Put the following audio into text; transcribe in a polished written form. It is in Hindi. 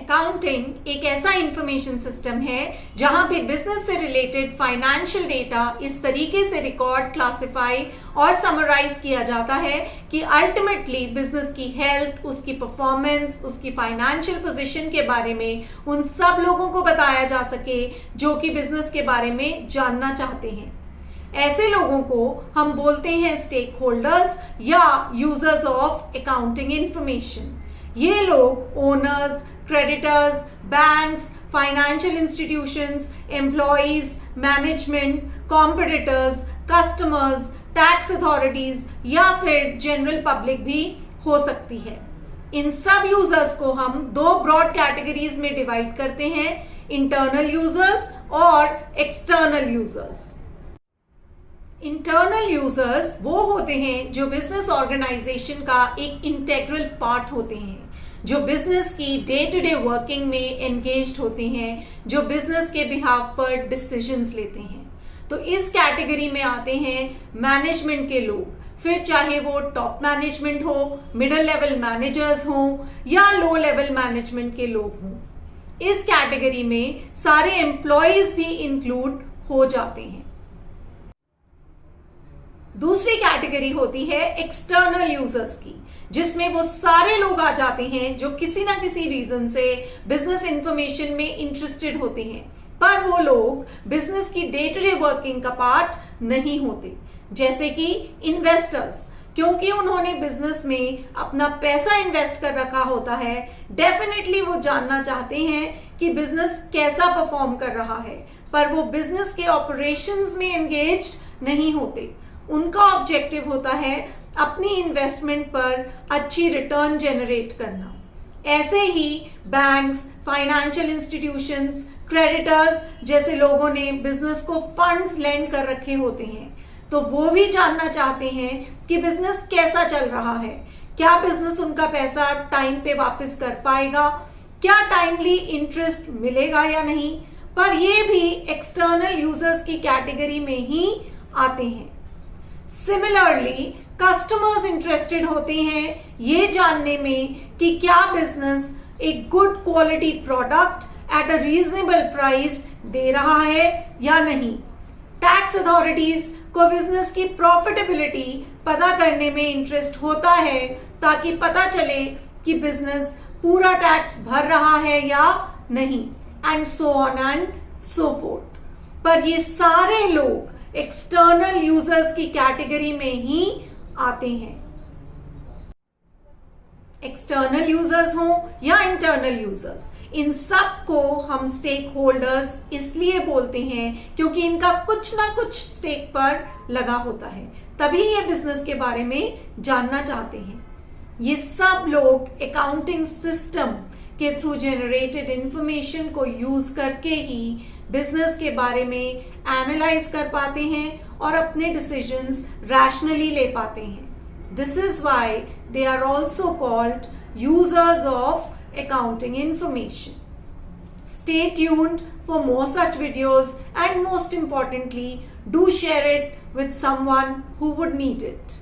अकाउंटिंग एक ऐसा इंफॉर्मेशन सिस्टम है जहां पे बिजनेस से रिलेटेड फाइनेंशियल डेटा इस तरीके से रिकॉर्ड, क्लासिफाई और समराइज किया जाता है कि अल्टीमेटली बिजनेस की हेल्थ, उसकी परफॉर्मेंस, उसकी फाइनेंशियल पोजीशन के बारे में उन सब लोगों को बताया जा सके जो कि बिजनेस के बारे में जानना चाहते हैं। ऐसे लोगों को हम बोलते हैं स्टेक होल्डर्स या यूजर्स ऑफ अकाउंटिंग इंफॉर्मेशन। ये लोग owners, creditors, banks, financial institutions, employees, management, competitors, customers, tax authorities या फिर जनरल पब्लिक भी हो सकती है। इन सब यूजर्स को हम दो ब्रॉड कैटेगरीज में डिवाइड करते हैं, इंटरनल यूजर्स और एक्सटर्नल यूजर्स। इंटरनल यूजर्स वो होते हैं जो बिजनेस ऑर्गेनाइजेशन का एक इंटेग्रल पार्ट होते हैं, जो बिजनेस की डे टू डे वर्किंग में एंगेज्ड होते हैं, जो बिजनेस के बिहाफ पर डिसीजंस लेते हैं। तो इस कैटेगरी में आते हैं मैनेजमेंट के लोग, फिर चाहे वो टॉप मैनेजमेंट हो, मिडिल लेवल मैनेजर्स हो या लो लेवल मैनेजमेंट के लोग हों। इस कैटेगरी में सारे एम्प्लॉयज भी इंक्लूड हो जाते हैं। दूसरी कैटेगरी होती है एक्सटर्नल यूजर्स की, जिसमें वो सारे लोग आ जाते हैं जो किसी ना किसी रीजन से बिजनेस इंफॉर्मेशन में इंटरेस्टेड होते हैं, पर वो लोग बिजनेस की डे टू डे वर्किंग का पार्ट नहीं होते। जैसे कि इन्वेस्टर्स, क्योंकि उन्होंने बिजनेस में अपना पैसा इन्वेस्ट कर रखा होता है, डेफिनेटली वो जानना चाहते हैं कि बिजनेस कैसा परफॉर्म कर रहा है, पर वो बिजनेस के ऑपरेशंस में एंगेज्ड नहीं होते। उनका ऑब्जेक्टिव होता है अपनी इन्वेस्टमेंट पर अच्छी रिटर्न जनरेट करना। ऐसे ही बैंक्स, फाइनेंशियल इंस्टीट्यूशंस, क्रेडिटर्स जैसे लोगों ने बिजनेस को फंड्स लेंड कर रखे होते हैं, तो वो भी जानना चाहते हैं कि बिजनेस कैसा चल रहा है, क्या बिजनेस उनका पैसा टाइम पे वापस कर पाएगा, क्या टाइमली इंटरेस्ट मिलेगा या नहीं। पर ये भी एक्सटर्नल यूजर्स की कैटेगरी में ही आते हैं। सिमिलरली कस्टमर्स इंटरेस्टेड होते हैं ये जानने में कि क्या बिजनेस एक good quality product at a reasonable price दे रहा है या नहीं। टैक्स अथॉरिटीज को बिजनेस की प्रॉफिटेबिलिटी पता करने में इंटरेस्ट होता है, ताकि पता चले कि बिजनेस पूरा टैक्स भर रहा है या नहीं, and so on and so fourth. पर ये सारे लोग एक्सटर्नल यूजर्स की कैटेगरी में ही आते हैं। एक्सटर्नल यूजर्स हो या इंटरनल यूजर्स, इन सब को हम स्टेक होल्डर्स इसलिए बोलते हैं क्योंकि इनका कुछ ना कुछ स्टेक पर लगा होता है, तभी ये बिजनेस के बारे में जानना चाहते हैं। ये सब लोग अकाउंटिंग सिस्टम के थ्रू जनरेटेड इंफॉर्मेशन को यूज करके ही बिजनेस के बारे में एनालाइज कर पाते हैं और अपने डिसीजंस रैशनली ले पाते हैं। This is why they are also called users of accounting information. Stay tuned for more such videos, and most importantly, do share it with someone who would need it.